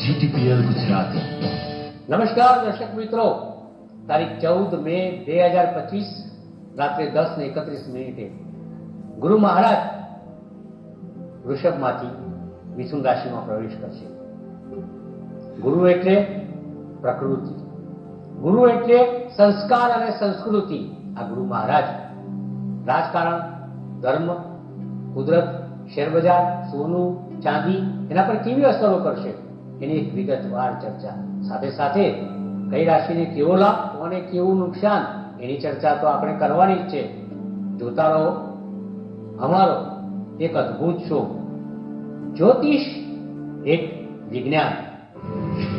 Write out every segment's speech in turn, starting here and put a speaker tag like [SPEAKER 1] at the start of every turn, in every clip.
[SPEAKER 1] GTPL Gujarati.
[SPEAKER 2] નમસ્કાર દર્શક મિત્રો, તારીખ 14 મે 2025 રાત્રે 10:31 ગુરુ મહારાજ વૃષભમાંથી મિથુન રાશિમાં પ્રવેશ કરશે. ગુરુ એટલે પ્રકૃતિ, ગુરુ એટલે સંસ્કાર અને સંસ્કૃતિ. આ ગુરુ મહારાજ રાજકારણ, ધર્મ, કુદરત, શેરબજાર, સોનું, ચાંદી એના પર કેવી અસરો કરશે એની એક વિગતવાર ચર્ચા. સાથે સાથે કઈ રાશિને કેવો લાભ અને કેવું નુકસાન એની ચર્ચા તો આપણે કરવાની જ છે. જોતા રહો અમારો એક અદ્ભુત શો, જ્યોતિષ એક વિજ્ઞાન.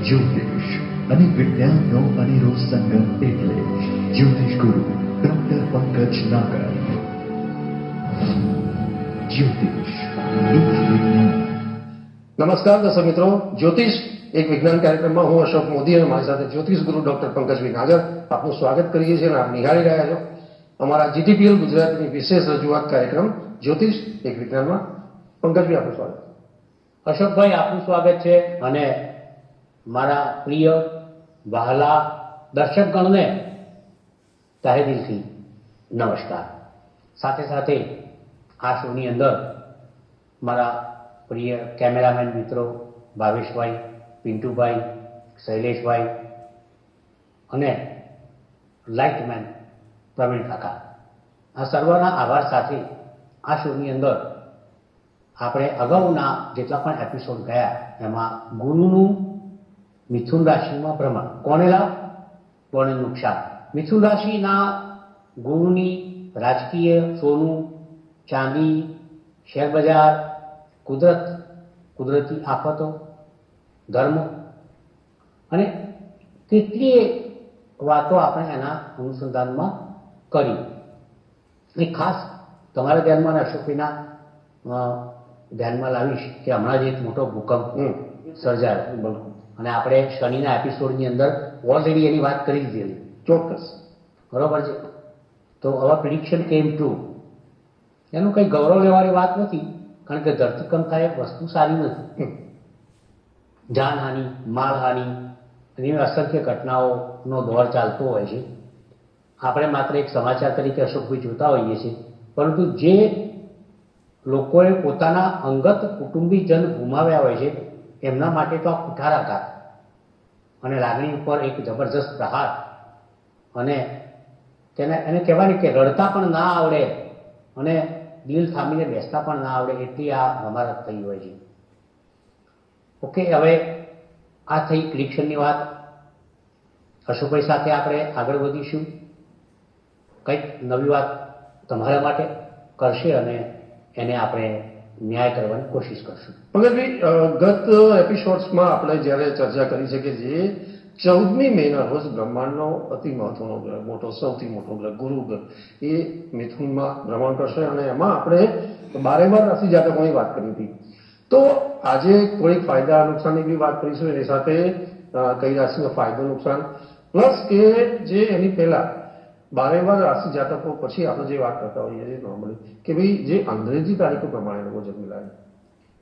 [SPEAKER 1] જ્યોતિષ અને વિજ્ઞાનનો અનેરો સંગમ એટલે જ્યોતિષ ગુરુ ડોક્ટર પંકજ નાગર. જ્યોતિષ એક વિજ્ઞાન.
[SPEAKER 3] નમસ્કાર દર્શક મિત્રો, જ્યોતિષ એક વિજ્ઞાન કાર્યક્રમમાં હું અશોક મોદી અને મારી સાથે જ્યોતિષ ગુરુ ડોક્ટર પંકજભાઈ નાગર આપનું સ્વાગત કરીએ છીએ અને આપ નિહાળી રહ્યા છો અમારા GTPL ગુજરાતની વિશેષ રજૂઆત કાર્યક્રમ જ્યોતિષ એક વિજ્ઞાનમાં. પંકજભાઈ આપનું સ્વાગત.
[SPEAKER 2] અશોકભાઈ આપનું સ્વાગત છે અને મારા પ્રિય વહાલા દર્શકગણને તહે દિલથી નમસ્કાર. સાથે સાથે આ શોની અંદર મારા પ્રિય કેમેરામેન મિત્રો ભાવેશભાઈ, પિન્ટુભાઈ, શૈલેષભાઈ અને લાઇટમેન પ્રવીણ કાકા, આ સર્વના આભાર સાથે આ શોની અંદર આપણે અગાઉના જેટલા પણ એપિસોડ ગયા એમાં ગુરુનું મિથુન રાશિમાં ભ્રમણ, કોને લાભ કોને નુકસાન, મિથુન રાશિના ગુરુની રાજકીય, સોનું, ચાંદી, શેરબજાર, કુદરતી આફતો, ધર્મ અને કેટલીય વાતો આપણે એના અનુસંધાનમાં કરી. એ ખાસ તમારા ધ્યાનમાં અને અશોકભાઈના ધ્યાનમાં લાવીશ કે હમણાં જ એક મોટો ભૂકંપ સર્જાયો અને આપણે શનિના એપિસોડની અંદર ઓલરેડી એની વાત કરી દીધેલી.
[SPEAKER 3] ચોક્કસ,
[SPEAKER 2] બરોબર છે. તો હવે પ્રિડિક્શન કેમ ટ્રુ. એનું કંઈ ગૌરવ લેવાની વાત નથી, કારણ કે ધરતીકંપ થાય એક વસ્તુ સારી નથી. જાનહાનિ, માલહાનિ એની અસંખ્ય ઘટનાઓનો દોર ચાલતો હોય છે. આપણે માત્ર એક સમાચાર તરીકે અશોકભાઈ જોતા હોઈએ છીએ, પરંતુ જે લોકોએ પોતાના અંગત કુટુંબીજન ગુમાવ્યા હોય છે એમના માટે તો આ કુઠારાઘાત અને લાગણી ઉપર એક જબરજસ્ત પ્રહાર અને એને કહેવાની કે રડતા પણ ના આવડે અને દિલ થામીને બેસતા પણ ના આવડે એટલી આ રમારત થઈ હોય છે. ઓકે, હવે આ થઈ પ્રિડિક્શનની વાત. અશોકભાઈ સાથે આપણે આગળ વધીશું, કંઈક નવી વાત તમારા માટે કરશે અને એને આપણે ન્યાય કરવાની કોશિશ કરશું.
[SPEAKER 3] પંકજભાઈ, ગત એપિસોડ્સમાં આપણે જ્યારે ચર્ચા કરી છે કે જે 14મી મેના રોજ બ્રહ્માંડનો અતિ મહત્વનો ગ્રહ, સૌથી મોટો ગ્રહ ગુરુ ગ્રહ એ મિથુનમાં ભ્રમણ કરશે અને એમાં આપણે 12 રાશિ જાતકોની વાત કરી હતી. તો આજે થોડીક ફાયદા નુકસાનની બી વાત કરીશું, એની સાથે કઈ રાશિનો ફાયદો નુકસાન, પ્લસ કે જે એની પહેલા 12 રાશિ જાતકો પછી આપણે જે વાત કરતા હોઈએ છીએ નોર્મલી કે ભાઈ જે અંગ્રેજી તારીખો પ્રમાણે લોકો જન્મેલા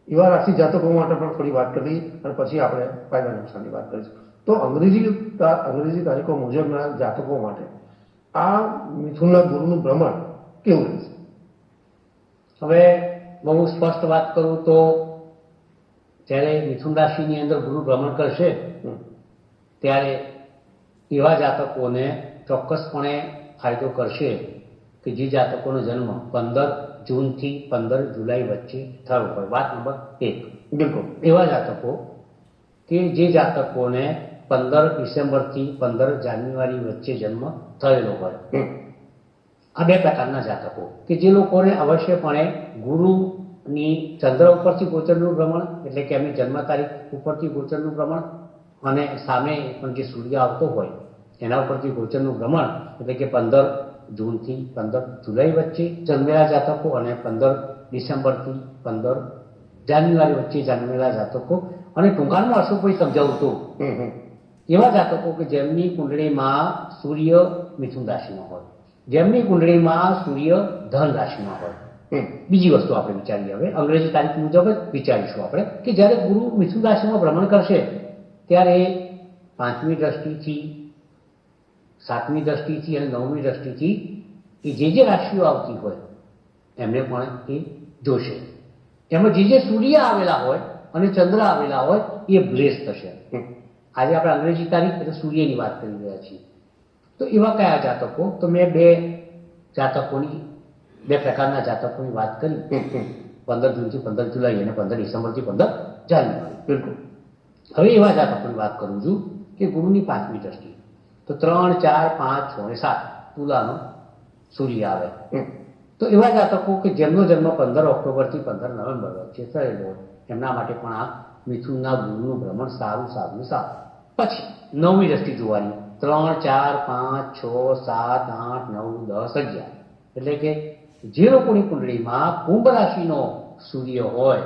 [SPEAKER 3] એવા રાશિ જાતકો માટે પણ થોડી વાત કરી અને પછી આપણે ફાયદા નુકસાનની વાત કરીશું. તો અંગ્રેજી તારીખો મુજબના જાતકો માટે આ મિથુનના ગુરુનું ભ્રમણ કેવું રહેશે?
[SPEAKER 2] હવે બહુ સ્પષ્ટ વાત કરું તો જ્યારે મિથુન રાશિની અંદર ગુરુ ભ્રમણ કરશે ત્યારે એવા જાતકોને ચોક્કસપણે ફાયદો કરશે કે જે જાતકોનો જન્મ 15 જૂનથી 15 જુલાઈ વચ્ચે થયો હોય. વાત નંબર 1.
[SPEAKER 3] બિલકુલ
[SPEAKER 2] એવા જાતકો કે જે જાતકોને 15 ડિસેમ્બરથી 15 જાન્યુઆરી વચ્ચે જન્મ થયેલો હોય. આ બે પ્રકારના જાતકો કે જે લોકોને અવશ્યપણે ગુરુની ચંદ્ર ઉપરથી ગોચરનું ભ્રમણ એટલે કે એમની જન્મ તારીખ ઉપરથી ગોચરનું ભ્રમણ અને સામે પણ જે સૂર્ય આવતો હોય એના ઉપરથી ગોચરનું ભ્રમણ એટલે કે 15 જૂનથી 15 જુલાઈ વચ્ચે જન્મેલા જાતકો અને 15 ડિસેમ્બરથી 15 જાન્યુઆરી વચ્ચે જન્મેલા જાતકો. અને ટૂંકાણમાં અશોકભાઈ સમજાવું તો એવા જાતકો કે જેમની કુંડળીમાં સૂર્ય મિથુન રાશિમાં હોય, જેમની કુંડળીમાં સૂર્ય ધન રાશિમાં હોય બીજી વસ્તુ આપણે વિચારીએ હવે અંગ્રેજી તારીખ મુજબ જ વિચારીશું આપણે કે જ્યારે ગુરુ મિથુન રાશિમાં ભ્રમણ કરશે ત્યારે 5મી દ્રષ્ટિથી 7મી દ્રષ્ટિથી અને 9મી દ્રષ્ટિથી એ જે રાશિઓ આવતી હોય એમને પણ એ જોશે. એમાં જે સૂર્ય આવેલા હોય અને ચંદ્ર આવેલા હોય એ બ્લેસ થશે. આજે આપણે અંગ્રેજી તારીખ એટલે સૂર્યની વાત કરી રહ્યા છીએ. તો એવા કયા જાતકો? તો મેં બે પ્રકારના જાતકોની વાત કરી, 15 જૂનથી 15 જુલાઈ અને 15 ડિસેમ્બરથી 15 જાન્યુઆરી.
[SPEAKER 3] બિલકુલ.
[SPEAKER 2] હવે એવા જાતકોની વાત કરું છું કે ગુરુની 5મી દ્રષ્ટિ, તો 3, 4, 5, 6 અને 7 તુલાનો સૂર્ય આવે. તો એવા જાતકો કે જેમનો જન્મ 15 ઓક્ટોબરથી 15 નવેમ્બર વચ્ચે થયેલો હોય એમના માટે પણ આ મિથુનના ગુરુનું ભ્રમણ સારું. પછી 9મી દ્રષ્ટિ જોવાની, 3, 4, 5, 6, 7, 8, 9, 10, 11. એટલે કે જે લોકોની કુંડળીમાં કુંભ રાશિનો સૂર્ય હોય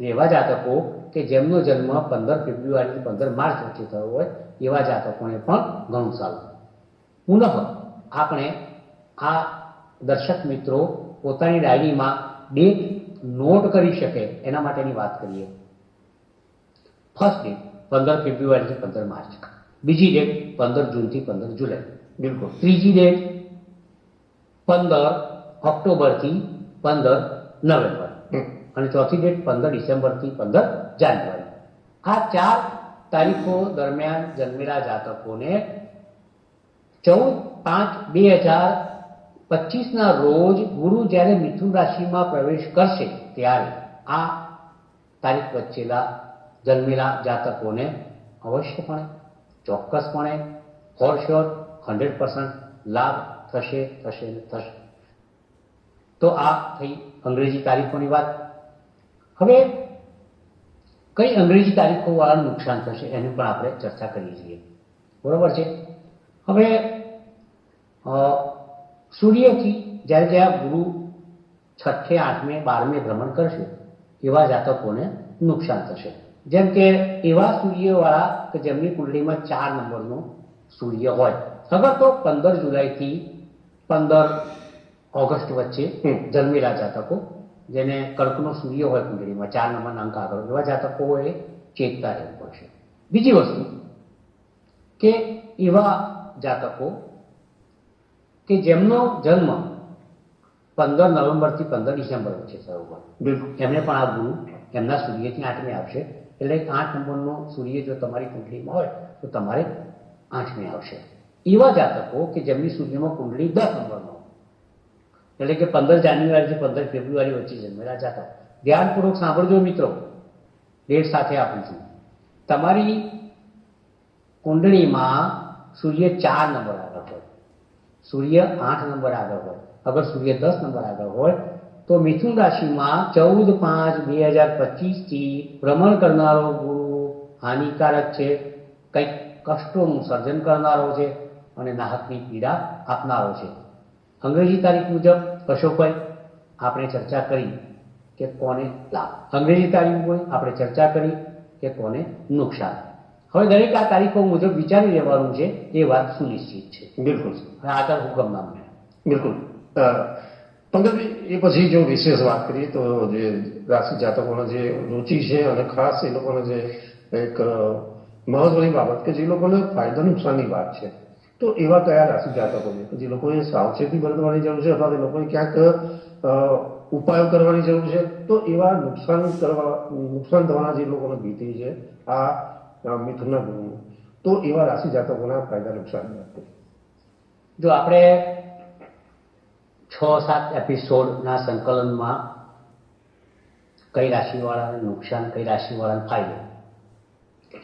[SPEAKER 2] એવા જાતકો કે જેમનો જન્મ 15 ફેબ્રુઆરીથી 15 માર્ચ વચ્ચે થયો હોય એવા જાતકોને પણ ઘણું સારું. પુનઃ આપણે આ દર્શક મિત્રો પોતાની ડાયરીમાં ડેટ નોટ કરી શકે એના માટેની વાત કરીએ. ફર્સ્ટ ડેટ 15 ફેબ્રુઆરીથી 15 માર્ચ, બીજી ડેટ 15 જૂનથી 15 જુલાઈ,
[SPEAKER 3] બિલકુલ.
[SPEAKER 2] ત્રીજી ડેટ 15 ઓક્ટોબરથી 15 નવેમ્બર અને ચોથી ડેટ 15 ડિસેમ્બરથી 15 જાન્યુઆરી. આ 4 તારીખો દરમિયાન જન્મેલા જાતકોને 14/5/2025ના રોજ ગુરુ જ્યારે મિથુન રાશિમાં પ્રવેશ કરશે ત્યારે આ તારીખ વચ્ચેલા જન્મેલા જાતકોને અવશ્યપણે, ચોક્કસપણે, ફોર શ્યોર 100% લાભ થશે. તો આ થઈ અંગ્રેજી તારીખોની વાત. હવે કઈ અંગ્રેજી તારીખો વાળાનું નુકસાન થશે એની પણ આપણે ચર્ચા કરીએ છીએ. બરોબર છે. હવે સૂર્યથી જ્યારે ગુરુ 6ઠે, 8મે, 12મે ભ્રમણ કરશે એવા જાતકોને નુકસાન થશે. જેમ કે એવા સૂર્યવાળા કે જેમની કુંડળીમાં 4 નંબરનો સૂર્ય હોય. અગર તો 15 જુલાઈથી 15 ઓગસ્ટ વચ્ચે જન્મેલા જાતકો જેને કર્કનો સૂર્ય હોય કુંડળીમાં 4 નંબરના અંક આગળ, એવા જાતકોએ ચેતતા રહેવું પડશે. બીજી વસ્તુ કે એવા જાતકો કે જેમનો જન્મ 15 નવેમ્બરથી 15 ડિસેમ્બર વચ્ચે થયો હોય એમને પણ આ ગુરુ એમના સૂર્યથી 8મે આવશે. એટલે 8 નંબરનો સૂર્ય જો તમારી કુંડળીમાં હોય તો તમારે 8મે આવશે. એવા જાતકો કે જેમની સૂર્યમાં કુંડળી 10 નંબરનો, એટલે કે 15 જાન્યુઆરીથી 15 ફેબ્રુઆરી વચ્ચે જન્મેલા જાતક, ધ્યાનપૂર્વક સાંભળજો મિત્રો, ડેટ સાથે આપું છું. તમારી કુંડળીમાં સૂર્ય 4 નંબર આગળ હોય, સૂર્ય 8 નંબર આગળ હોય, અગર સૂર્ય 10 નંબર આગળ હોય તો મિથુન રાશિમાં 14/5/2025થી ભ્રમણ કરનારો ગુરુ હાનિકારક છે, કંઈક કષ્ટોનું સર્જન કરનારો છે અને નાહકની પીડા આપનારો છે. અંગ્રેજી તારીખ મુજબ અશોકભાઈ આપણે ચર્ચા કરી કે કોને લાભ, અંગ્રેજી તારીખ મુજબ આપણે ચર્ચા કરી કે કોને નુકસાન. હવે દરેક આ તારીખો મુજબ વિચારી લેવાનું છે, એ વાત સુનિશ્ચિત છે.
[SPEAKER 3] બિલકુલ.
[SPEAKER 2] આગળ હુકમનામું.
[SPEAKER 3] બિલકુલ. પંકજભાઈ, એ પછી જો વિશેષ વાત કરીએ તો જે રાશિ જાતકોનો જે રુચિ છે અને ખાસ એ લોકોને જે એક મહત્વની બાબત કે જે લોકોને ફાયદા નુકસાનની વાત છે, તો એવા કયા રાશિ જાતકો છે કે જે લોકોએ સાવચેતી બરતવાની જરૂર છે અથવા એ લોકોએ ક્યાંક ઉપાયો કરવાની જરૂર છે? તો એવા નુકસાન થવાના જે લોકોને ભીતિ છે આ મિથુનના ગુરુનું, તો એવા રાશિ જાતકોના ફાયદા નુકસાનની વાત કરીએ.
[SPEAKER 2] જો આપણે 6-7 એપિસોડના સંકલનમાં કઈ રાશિવાળાને નુકસાન, કઈ રાશિવાળાને ફાયદો,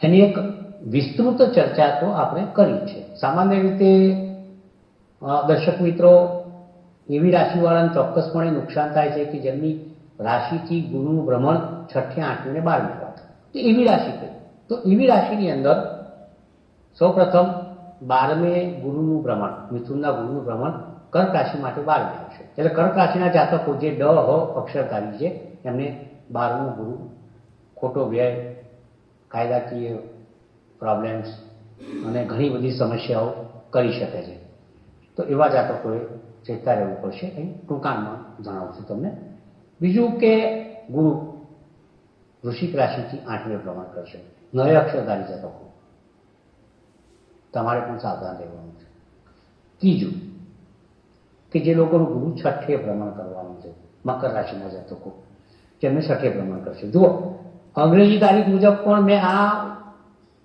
[SPEAKER 2] એની એક વિસ્તૃત ચર્ચા તો આપણે કરી છે. સામાન્ય રીતે દર્શક મિત્રો, એવી રાશિવાળાને ચોક્કસપણે નુકસાન થાય છે કે જેમની રાશિથી ગુરુનું ભ્રમણ 6ઠે, 8મે અને 12મે હોય. તો એવી રાશિ કઈ? તો એવી રાશિની અંદર સૌપ્રથમ 12મે ગુરુનું ભ્રમણ, મિથુનના ગુરુનું ભ્રમણ કર્ક રાશિ માટે 12મે આવશે. એટલે કર્ક રાશિના જાતકો જે ડ હ અક્ષરધારી છે એમને 12મો ગુરુ ખોટો વ્યય, કાયદાકીય પ્રોબ્લેમ્સ અને ઘણી બધી સમસ્યાઓ કરી શકે છે. તો એવા જાતકોએ ચેતતા રહેવું પડશે. અહીં ટૂંકાણમાં જણાવું છું તમને. બીજું કે ગુરુ વૃશ્ચિક રાશિથી 8મે ભ્રમણ કરશે. 9 અક્ષરધારી જાતકો, તમારે પણ સાવધાન રહેવાનું છે. ત્રીજું કે જે લોકોનું ગુરુ 6ઠે ભ્રમણ કરવાનું છે, મકર રાશિના જાતકો, જેમને 6ઠે ભ્રમણ કરશે. જુઓ, અંગ્રેજી તારીખ મુજબ પણ મેં આ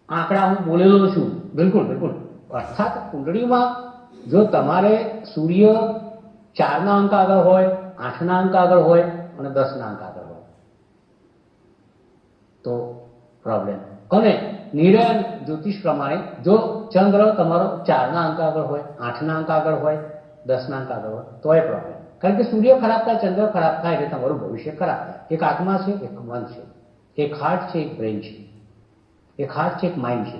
[SPEAKER 2] આંકડા હું બોલેલો છું.
[SPEAKER 3] બિલકુલ બિલકુલ.
[SPEAKER 2] અર્થાત કુંડળીમાં જો તમારે સૂર્ય 4ના અંક આગળ હોય, 8ના અંક આગળ હોય અને 10ના અંક આગળ હોય તો પ્રોબ્લેમ. અને નિર્ણય જ્યોતિષ પ્રમાણે જો ચંદ્ર તમારો 4ના અંક આગળ હોય, 8ના અંક આગળ હોય, 10ના અંક આગળ હોય તો એ પ્રોબ્લેમ. કારણ કે સૂર્ય ખરાબ થાય, ચંદ્ર ખરાબ થાય એટલે તમારું ભવિષ્ય ખરાબ થાય. એક આત્મા છે, એક મન છે, એક હાર્ટ છે, એક બ્રેઇન છે, એક હાર્ટ છે, એક માઇન્ડ છે.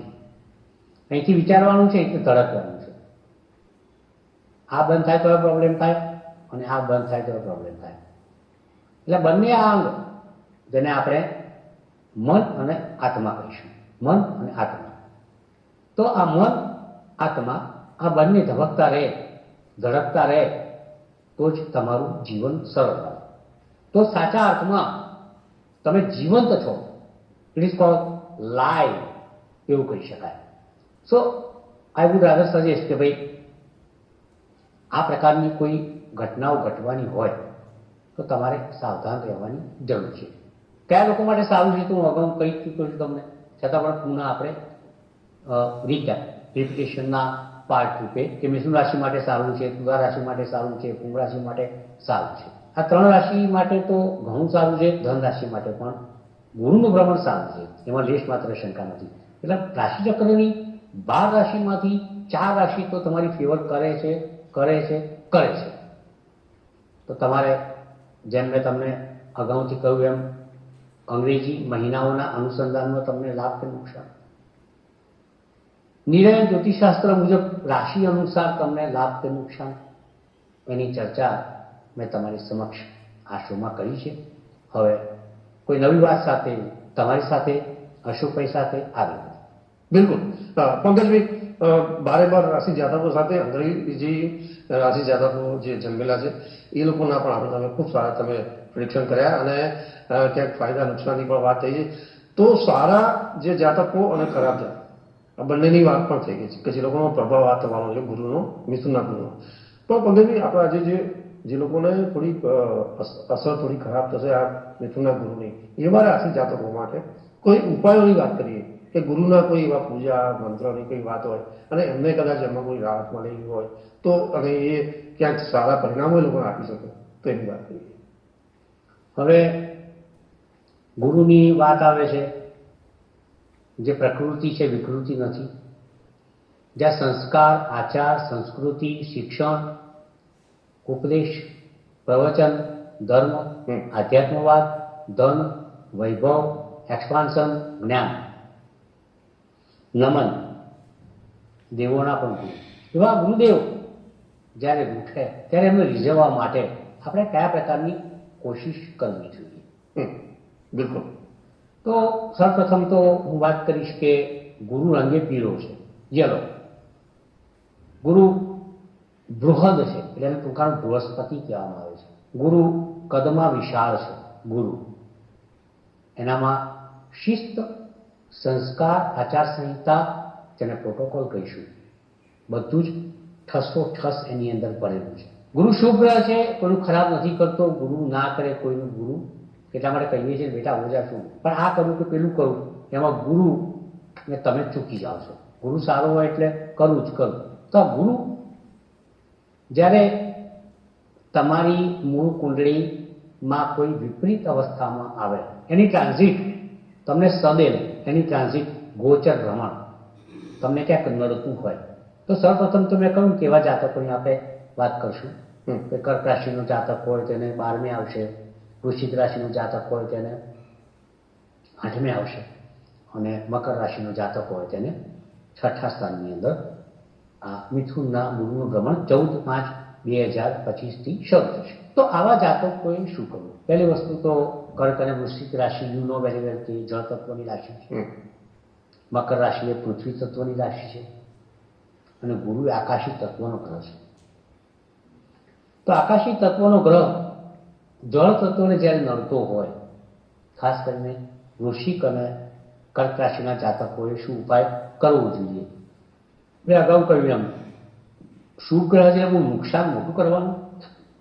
[SPEAKER 2] અહીંથી વિચારવાનું છે, અહીંથી ધડકવાનું છે. આ બંધ થાય તો પ્રોબ્લેમ થાય અને આ બંધ થાય તો પ્રોબ્લેમ થાય. એટલે બંને આ અંગ જેને આપણે મન અને આત્મા કહીશું, મન અને આત્મા. તો આ મન આત્મા આ બંને ધબકતા રહે, ધડકતા રહે તો જ તમારું જીવન સરળ થાય. તો સાચા અર્થમાં તમે જીવંત છો. ઇટ ઇઝ કોલ્ડ લાઈવ એવું કહી શકાય. સો આઈ વુડ રાધર સજેસ્ટ કે ભાઈ આ પ્રકારની કોઈ ઘટનાઓ ઘટવાની હોય તો તમારે સાવધાન રહેવાની જરૂર છે. કયા લોકો માટે સારું છે તો હું અગાઉ કહી ચૂક્યો છું તમને, છતાં પણ પુનઃ આપણે રિપિટેશનના પાર્ટ રૂપે કે મિથુન રાશિ માટે સારું છે, તુલા રાશિ માટે સારું છે, કુંભ રાશિ માટે સારું છે. આ 3 રાશિ માટે તો ઘણું સારું છે. ધન રાશિ માટે પણ ગુરુનું ભ્રમણ સારું છે, એમાં લેશ માત્ર શંકા નથી. એટલે રાશિચક્રની 12 રાશિમાંથી 4 રાશિ તો તમારી ફેવર કરે છે, કરે છે, કરે છે. તો તમારે જેમ મેં તમને અગાઉથી કહ્યું એમ અંગ્રેજી મહિનાઓના અનુસંધાનમાં તમને લાભ કે નુકસાન, નિર્ણય જ્યોતિષશાસ્ત્ર મુજબ રાશિ અનુસાર તમને લાભ કે નુકસાન, એની ચર્ચા મેં તમારી સમક્ષ આ શોમાં કરી છે. હવે કોઈ નવી વાત સાથે તમારી સાથે અશોકભાઈ સાથે આવી.
[SPEAKER 3] બિલકુલ પંકજભાઈ, 12 રાશિ જાતકો સાથે અંગ્રેજી રાશિ જાતકો જે જન્મેલા છે એ લોકોના પણ આપણે તમે ખૂબ સારા તમે પ્રિડિક્શન કર્યા અને ક્યાંક ફાયદા નુકસાનની પણ વાત થઈ છે. તો સારા જે જાતકો અને ખરાબ જાતકો આ બંનેની વાત પણ થઈ ગઈ છે કે જે લોકોનો પ્રભાવ આ થવાનો છે ગુરુનો, મિથુનના ગુરુનો. પણ પંકજભાઈ, આપણે આજે જે લોકોને થોડી અસર થોડી ખરાબ થશે આ મિથુનના ગુરુની, એવા રાશિ જાતકો માટે કોઈ ઉપાયોની વાત કરીએ કે ગુરુના કોઈ એવા પૂજા મંત્રની કોઈ વાત હોય અને એમને કદાચ એમાં કોઈ રાહત મળી હોય તો અને એ ક્યાંક સારા પરિણામો એ લોકોને આપી શકે તો એની વાત કરીએ.
[SPEAKER 2] હવે ગુરુની વાત આવે છે, જે પ્રકૃતિ છે વિકૃતિ નથી, જ્યાં સંસ્કાર, આચાર, સંસ્કૃતિ, શિક્ષણ, ઉપદેશ, પ્રવચન, ધર્મ, આધ્યાત્મવાદ, ધન, વૈભવ, એક્સપાન્શન, જ્ઞાન, નમન, દેવોના પણ ગુરુ, એવા ગુરુદેવ જ્યારે ઉઠે ત્યારે એમને રીઝવવા માટે આપણે કયા પ્રકારની કોશિશ કરવી જોઈએ?
[SPEAKER 3] બિલકુલ.
[SPEAKER 2] તો સૌપ્રથમ તો હું વાત કરીશ કે ગુરુ રંગે પીળો છે, યલો. ગુરુ બૃહદ છે એટલે એને ટૂંકાનું બૃહસ્પતિ કહેવામાં આવે છે. ગુરુ કદમાં વિશાળ છે. ગુરુ એનામાં શિસ્ત, સંસ્કાર, આચારસંહિતા, જેને પ્રોટોકોલ કહીશું, બધું જ ઠસો એની અંદર ભરેલું છે. ગુરુ શુભ ગ્રહ છે, કોઈનું ખરાબ નથી કરતો. ગુરુ ના કરે કોઈનું ગુરુ, એટલા માટે કહીએ છીએ બેટા ઓજા છું, પણ આ કરું કે પેલું કરું, એમાં ગુરુ ને તમે ચૂકી જાઓ છો. ગુરુ સારો હોય એટલે કરું જ કરું. તો ગુરુ જ્યારે તમારી મૂળ કુંડળીમાં કોઈ વિપરીત અવસ્થામાં આવે, એની ટ્રાન્ઝિટ તમને સદે એની ટ્રાન્ઝિટ ગોચર ભ્રમણ તમને ક્યાંક નડતું હોય તો સૌપ્રથમ તો મેં કહ્યું કે એવા જાતકોની આપણે વાત કરશું કે કર્ક રાશિનો જાતક હોય તેને 12મે આવશે, વૃશ્ચિક રાશિનો જાતક હોય તેને 8મે આવશે અને મકર રાશિનો જાતક હોય તેને 6ઠા સ્થાનની અંદર આ મિથુનના ગુરુનું ભ્રમણ 14/5/2025થી શરૂ થશે. તો આવા જાતકોએ શું કરવું? પહેલી વસ્તુ તો કર્ક અને વૃશ્ચિક રાશિ યુ નો વેરી વેલ કે જળ તત્વની રાશિ છે. મકર રાશિ એ પૃથ્વી તત્વની રાશિ છે અને ગુરુ આકાશી તત્વનો ગ્રહ છે. તો આકાશી તત્વનો ગ્રહ જળ તત્વને જ્યારે નડતો હોય, ખાસ કરીને વૃશ્ચિક અને કર્ક રાશિના જાતકોએ શું ઉપાય કરવો જોઈએ? મેં અગાઉ કહ્યું એમ શુભ ગ્રહ છે બહુ નુકસાન મોટું કરવાનું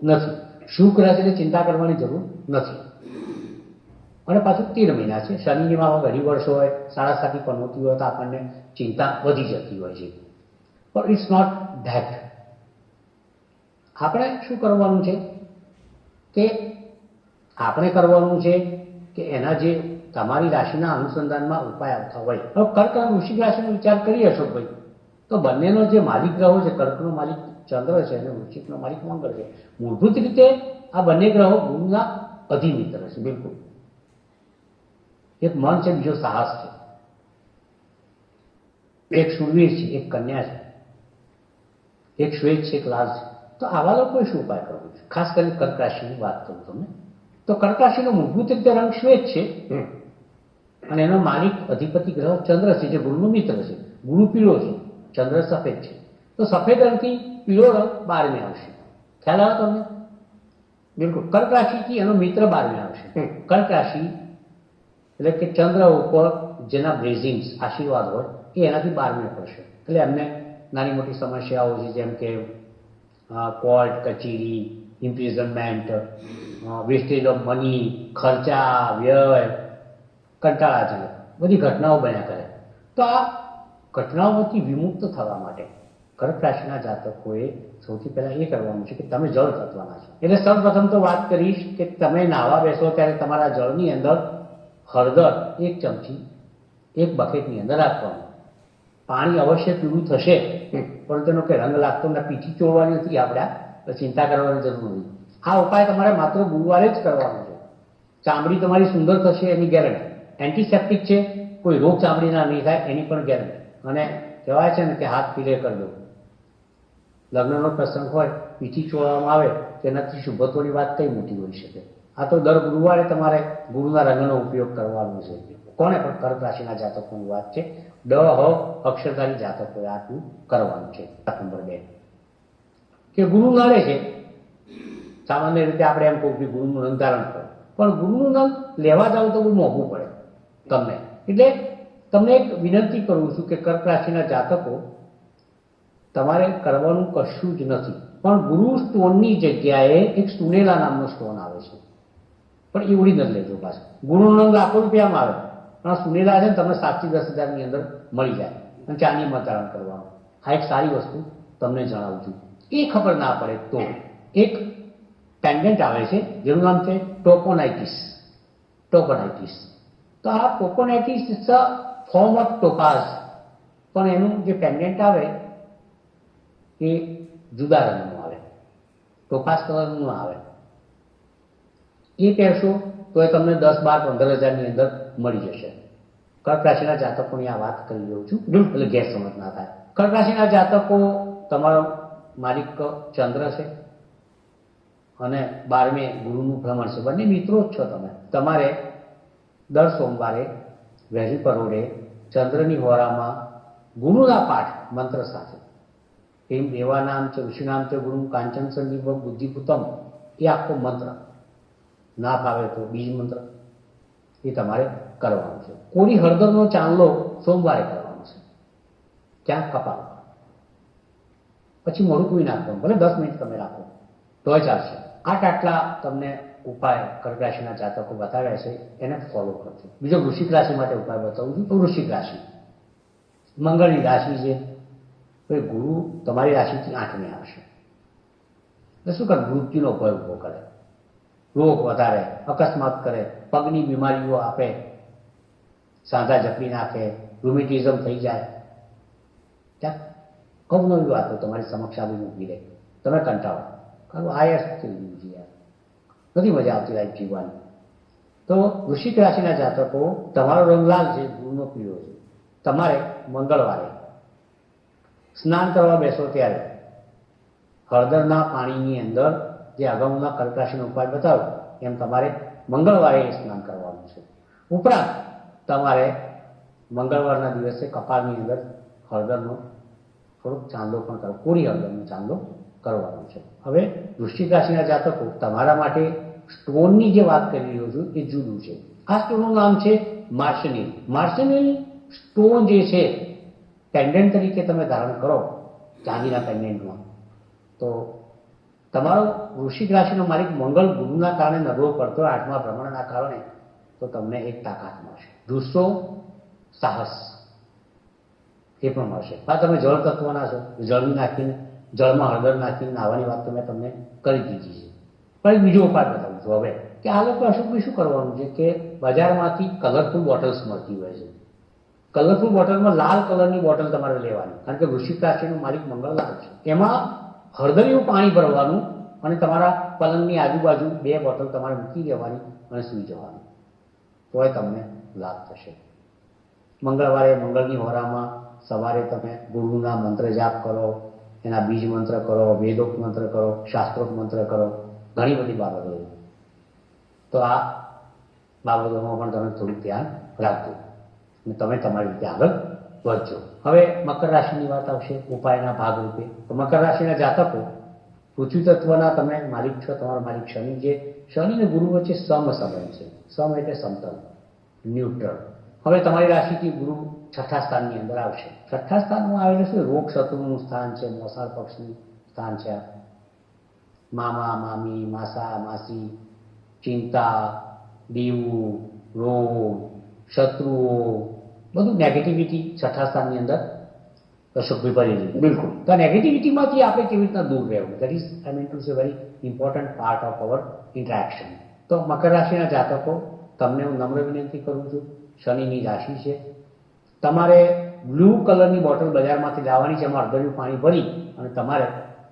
[SPEAKER 2] નથી. શુભ ગ્રહ છે ચિંતા કરવાની જરૂર નથી. અને પાછું 13 મહિના છે. શનિમાં ઘણી વર્ષ હોય, 7.5 પનોતી હોય તો આપણને ચિંતા વધી જતી હોય છે. પણ ઇટ્સ નોટ ધેટ. આપણે શું કરવાનું છે કે આપણે કરવાનું છે કે એના જે તમારી રાશિના અનુસંધાનમાં ઉપાય આવતા હોય. હવે કર્ક અને વૃશ્ચિક રાશિનો વિચાર કરીએ અશોકભાઈ, તો બંનેનો જે માલિક ગ્રહો છે, કર્કનો માલિક ચંદ્ર છે અને વૃશ્ચિકનો માલિક મંગળ છે. મૂળભૂત રીતે આ બંને ગ્રહો ગુરુના અધિમિત્ર છે. બિલકુલ, એક મન છે, બીજો સાહસ છે, એક શૂરવીર છે, એક કન્યા છે, એક શ્વેત છે, એક લાલ છે. તો આવા લોકોએ શું ઉપાય કરવો છે? ખાસ કરીને કર્ક રાશિની વાત કરું તમને તો કર્ક રાશિનો મૂળભૂત રીતે રંગ શ્વેત છે અને એનો માલિક અધિપતિ ગ્રહ ચંદ્ર છે, જે ગુરુનો મિત્ર છે. ગુરુ પીળો છે, ચંદ્ર સફેદ છે. તો સફેદ રંગથી પીળો રંગ 12મે આવશે. ખ્યાલ આવે તમને? બિલકુલ. કર્ક રાશિથી એનો મિત્ર 12મે આવશે. કર્ક રાશિ એટલે કે ચંદ્ર ઉપર જેના બ્લેઝિંગ્સ આશીર્વાદ હોય એ એનાથી 12મે પડશે. એટલે એમને નાની મોટી સમસ્યાઓ છે, જેમ કે કોર્ટ કચેરી, ઇમ્પ્રિઝનમેન્ટ, વેસ્ટેજ ઓફ મની, ખર્ચા, વ્યય, કંટાળાજનક બધી ઘટનાઓ બન્યા કરે. તો આ ઘટનાઓથી વિમુક્ત થવા માટે કર્ક રાશિના જાતકોએ સૌથી પહેલા એ કરવાનું છે કે તમે જળ તત્વના છો. એટલે સૌપ્રથમ તો વાત કરીશ કે તમે નાહવા બેસો ત્યારે તમારા જળની અંદર હળદર 1 ચમચી 1 બકેટની અંદર રાખવાનું. પાણી અવશ્ય પીળું થશે, પણ તેનો કે રંગ લાગતો ને પીઠી ચોળવાની નથી. આપણે ચિંતા કરવાની જરૂર નથી. આ ઉપાય તમારે માત્ર ગુરુવારે જ કરવાનો છે. ચામડી તમારી સુંદર થશે એની ગેરંટી. એન્ટિસેપ્ટિક છે, કોઈ રોગ ચામડીના નહીં થાય એની પણ ગેરંટી. અને કહેવાય છે ને કે હાથ પીલે કરી દો. લગ્નનો પ્રસંગ હોય, પીઠી ચોળવામાં આવે તેનાથી શુભત્વની વાત કઈ મોટી હોઈ શકે? આ તો દર ગુરુવારે તમારે ગુરુના રંગનો ઉપયોગ કરવાનો છે. કોને? પણ કર્ક રાશિના જાતકોની વાત છે. ડ હ અક્ષરધારી જાતકોએ આટલું કરવાનું છે. નંબર 2 કે ગુરુ નડે છે. સામાન્ય રીતે આપણે એમ કહું કે ગુરુનું રંગ ધારણ કરો, પણ ગુરુનું રંગ લેવા જાવ તો બહુ મોંઘું પડે તમને. એટલે તમને એક વિનંતી કરું છું કે કર્ક રાશિના જાતકો, તમારે કરવાનું કશું જ નથી. પણ ગુરુ સ્ટોનની જગ્યાએ એક સુનેલા નામનો સ્ટોન આવે છે, પણ એ ઓરિજિનલ લેજો પાછું. ગુરુનો રંગ લાખો રૂપિયામાં આવે, પણ સુનેલા છે ને તમને 7 થી 10 હજારની અંદર મળી જાય અને ચાંદીમાં ધારણ કરવાનું. આ એક સારી વસ્તુ તમને જણાવું છું. એ ખબર ના પડે તો એક પેન્ડન્ટ આવે છે જેનું નામ છે ટોકોનાઇટિસ. ટોકોનાઇટિસ તો આ ટોકોનાઇટિસ ઇઝ અ ફોર્મ ઓફ ટોપાઝ, પણ એનું જે પેન્ડન્ટ આવે એ જુદા રંગનું આવે, ટોપાઝ કલરનું આવે. એ પહેરશો તો એ તમને 10, 12, 15 હજારની અંદર મળી જશે. કર્ક રાશિના જાતકોની આ વાત કરી રહ્યો છું, એટલે ગેરસમજ ના થાય. કર્ક રાશિના જાતકો, તમારો માલિક ચંદ્ર છે અને 12મે ગુરુનું ભ્રમણ છે. બંને મિત્રો જ છો તમે. તમારે દર સોમવારે વહેલી પરોઢે ચંદ્રની હોરામાં ગુરુના પાઠ મંત્ર સાથે, એમ દેવાનામ છે ઋષિનામ છે ગુરુ કાંચન સંદીપ બુદ્ધિપુતમ, એ આખો મંત્ર ના ફાવે તો બીજ મંત્ર એ તમારે કરવાનું છે. કોરી હળદરનો ચાંદલો સોમવારે કરવાનો છે, ક્યાંક કપાળ, પછી મોઢું કોઈ નાખવાનું, ભલે 10 મિનિટ તમે રાખો તોય ચાલશે. આટલા તમને ઉપાય કર્ક રાશિના જાતકો બતાવ્યા છે, એને ફોલો કરજો. બીજો વૃશ્ચિક રાશિ માટે ઉપાય બતાવું છું. તો વૃશ્ચિક રાશિ મંગળની રાશિ છે, તો ગુરુ તમારી રાશિથી 8મે આવશે. એટલે શું કરે? મૃત્યુનો ભય ઉભો કરે, રોગ વધારે, અકસ્માત કરે, પગની બીમારીઓ આપે, સાંધા ઝપડી નાખે, રૂમેટિઝમ થઈ જાય. ત્યાં અવનવી વાતો તમારી સમક્ષ આવી મૂકી દે, તમે કંટાળો કારણ આયસ થઈ ગયું છે યાર, નથી મજા આવતી લાઈફ જીવવાની. તો વૃશ્ચિક રાશિના જાતકો, તમારો રંગ લાલ છે, ગુરુનો પીળો છે. તમારે મંગળવારે સ્નાન કરવા બેસો ત્યારે હળદરના પાણીની અંદર જે અગાઉના કર્ક રાશિનો ઉપાય બતાવ્યો એમ તમારે મંગળવારે સ્નાન કરવાનું છે. ઉપરાંત તમારે મંગળવારના દિવસે કપાળની અંદર હળદરનો થોડોક ચાંદલો પણ કરો, કોરી હળદરનો ચાંદલો કરવાનું છે. હવે વૃશ્ચિક રાશિના જાતકો, તમારા માટે સ્ટોનની જે વાત કરી રહ્યો છું એ જુદું છે. આ સ્ટોનનું નામ છે માર્શનિલ. માર્શનિલ સ્ટોન જે છે પેન્ડન્ટ તરીકે તમે ધારણ કરો ચાંદીના પેન્ડન્ટમાં, તો તમારો વૃશ્ચિક રાશિનો માલિક મંગળ ગુરુના કારણે નબળો પડતો હોય, 8મા ભ્રમણના કારણે, તો તમને એક તાકાત મળશે, જુસ્સો, સાહસ એ પણ મળશે. આ તમે જળ તત્વના છો, જળની નાખીને, જળમાં હળદર નાખીને નાહવાની વાત તો મેં તમને કરી દીધી છે. પણ એક બીજો ઉપાય બતાવું છું હવે, કે આ લોકો અશુભ શું કરવાનું છે કે બજારમાંથી કલરફુલ બોટલ્સ મળતી હોય છે. કલરફુલ બોટલમાં લાલ કલરની બોટલ તમારે લેવાની, કારણ કે વૃશ્ચિક રાશિનો માલિક મંગળ લાલ છે. એમાં હળદરિયું પાણી ભરવાનું અને તમારા પલંગની આજુબાજુ 2 બોટલ તમારે મૂકી દેવાની અને સૂઈ જવાનું, તોય તમને લાભ થશે. મંગળવારે મંગળની હોરામાં સવારે તમે ગુરુના મંત્ર જાપ કરો, એના બીજ મંત્ર કરો, વેદોક્ત મંત્ર કરો, શાસ્ત્રોક્ત મંત્ર કરો, ઘણી બધી બાબતો છે. તો આ બાબતોમાં પણ તમે થોડું ધ્યાન રાખજો અને તમે તમારી રીતે આગળ વધજો. હવે મકર રાશિની વાત આવશે ઉપાયના ભાગરૂપે. તો મકર રાશિના જાતકો, પૃથ્વી તત્વના તમે માલિક છો, તમારો માલિક શનિ, જે શનિ અને ગુરુ વચ્ચે સમ સંબંધ છે. સમ એટલે સમતલ, ન્યુટ્રલ. હવે તમારી રાશિથી ગુરુ 6થા સ્થાનની અંદર આવશે. 6થા સ્થાનમાં આવેલું છે રોગ શત્રુનું સ્થાન છે, મોસાળ પક્ષનું સ્થાન છે. મામા, મામી, માસા, માસી, ચિંતા, દેવું, રોગ, શત્રુઓ, બધું નેગેટિવિટી 6થા સ્થાનની અંદર અશુભ ભરેલી. બિલકુલ. તો નેગેટિવિટીમાંથી આપણે કેવી રીતના દૂર રહેવું, that is I mean to say very important part of our interaction. તો મકર રાશિના જાતકો, તમને હું નમ્ર વિનંતી કરું છું, શનિની રાશિ છે, તમારે બ્લુ કલરની બોટલ બજારમાંથી લાવવાની છે, એમાં હળદરિયું પાણી ભરી અને તમારે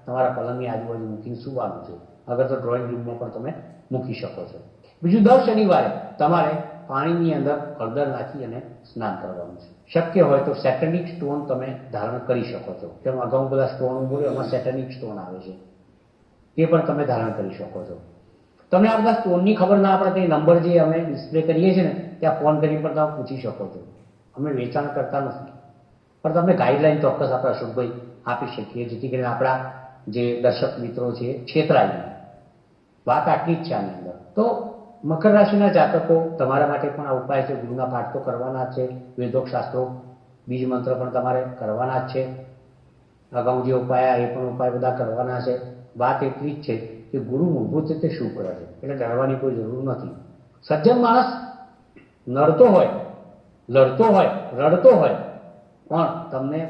[SPEAKER 2] તમારા પલંગની આજુબાજુ મૂકીને સુવાનું છે. અગર તો ડ્રોઈંગ રૂમમાં પણ તમે મૂકી શકો છો. બીજું, દર શનિવારે તમારે પાણીની અંદર હળદર નાખી અને સ્નાન કરવાનું છે. શક્ય હોય તો સેટનિક સ્ટોન તમે ધારણ કરી શકો છો. જેમ અગાઉ બધા સ્ટોન બોલ્યો, એમાં સેટનિક સ્ટોન આવે છે, એ પણ તમે ધારણ કરી શકો છો. તમને આ બધા સ્ટોનની ખબર ના પડે તો એ નંબર જે અમે ડિસ્પ્લે કરીએ છીએ ને, ત્યાં ફોન કરી પણ તમે પૂછી શકો છો. અમે વેચાણ કરતા નથી, પણ તમને ગાઈડલાઈન ચોક્કસ આપણે અશોકભાઈ આપી શકીએ, જેથી કરીને આપણા જે દર્શક મિત્રો છે છેતરાય. વાત આટલી જ છે આની અંદર. તો મકર રાશિના જાતકો, તમારા માટે પણ આ ઉપાય છે. ગુરુના પાઠ તો કરવાના જ છે, વેદોક શાસ્ત્રો, બીજ મંત્ર પણ તમારે કરવાના જ છે. અગાઉ જે ઉપાય એ પણ ઉપાય બધા કરવાના છે. વાત એટલી જ છે કે ગુરુ મૂળભૂત રીતે શું કરે છે, એટલે ડરવાની કોઈ જરૂર નથી. સજ્જન માણસ નડતો હોય, લડતો હોય, રડતો હોય, પણ તમને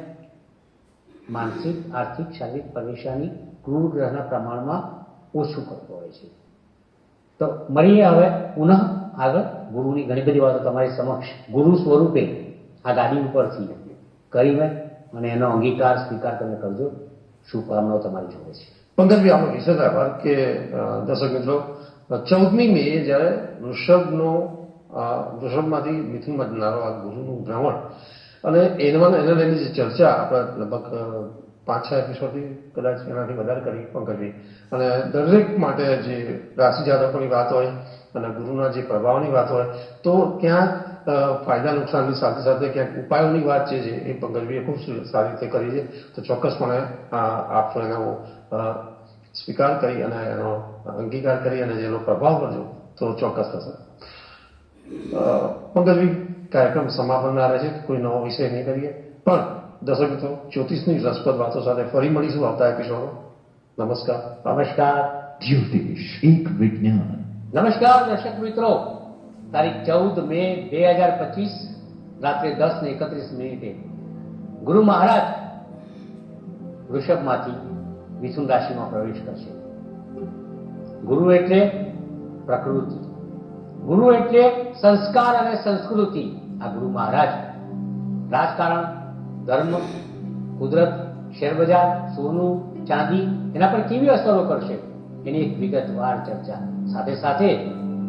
[SPEAKER 2] માનસિક, આર્થિક, શારીરિક પરેશાની ક્રૂર ગ્રહના પ્રમાણમાં ઓછું કરતો હોય છે. તો મળીએ હવે પુનઃ આગળ. ગુરુની ઘણી બધી વાતો તમારી સમક્ષ ગુરુ સ્વરૂપે આ ગાડી ઉપરથી કરીને અને એનો અંગીકાર, સ્વીકાર તમે કરજો. શુભકામનાઓ તમારી જોડે છે.
[SPEAKER 3] પંકજભાઈ, આનો વિશેષ આભાર કે દર્શક મિત્રો, 14મી મે જ્યારે વૃષભમાંથી મિથુનમાં જનારો આ ગુરુનું ભ્રમણ અને એને લઈને જે ચર્ચા આપણે લગભગ 5-6 એપિસોડથી કદાચ એનાથી વધારે કરી પંકજભાઈ, અને દરેક માટે જે રાશિ જાતકોની વાત હોય અને ગુરુના જે પ્રભાવની વાત હોય, તો ક્યાંક ફાયદા નુકસાનની સાથે સાથે ક્યાંક ઉપાયોની વાત છે જે એ પંકજભાઈએ ખૂબ સારી રીતે કરી છે. તો ચોક્કસપણે આપ એનો સ્વીકાર કરી અને એનો અંગીકાર કરી અને જેનો પ્રભાવ કરજો તો ચોક્કસ થશે. પંકજભાઈ, કાર્યક્રમ સમાપનના રહે છે, કોઈ નવો વિષય નહીં કરીએ, પણ દર્શક મિત્રો, જ્યોતિષની રસપ્રદ વાતો સાથે ફરી મળીશું આવતા એપિસોડમાં. નમસ્કાર.
[SPEAKER 2] નમસ્કાર.
[SPEAKER 1] જ્યોતિષ એક વિજ્ઞાન.
[SPEAKER 2] નમસ્કાર દર્શક મિત્રો, તારીખ 14 મે 2025 રાત્રે 10:31 ગુરુ મહારાજ વૃષભમાંથી મિથુન રાશિમાં પ્રવેશ કરશે. ગુરુ એટલે પ્રકૃતિ, ગુરુ એટલે સંસ્કાર અને સંસ્કૃતિ. આ ગુરુ મહારાજ રાજકારણ, ધર્મ, કુદરત, શેરબજાર, સોનું, ચાંદી, એના પર કેવી અસરો કરશે એની એક વિગતવાર ચર્ચા. સાથે સાથે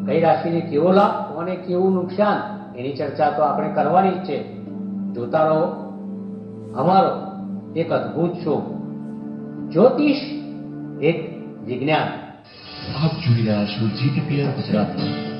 [SPEAKER 2] કઈ રાશિને કેવો લાભ અને કેવું નુકસાન એની ચર્ચા તો આપણે કરવાની જ છે. જોતા રહો અમારો એક અદ્ભુત શો, જ્યોતિષ એક વિજ્ઞાન.
[SPEAKER 1] આપ જોઈ રહ્યા છો GTPL ગુજરાતી.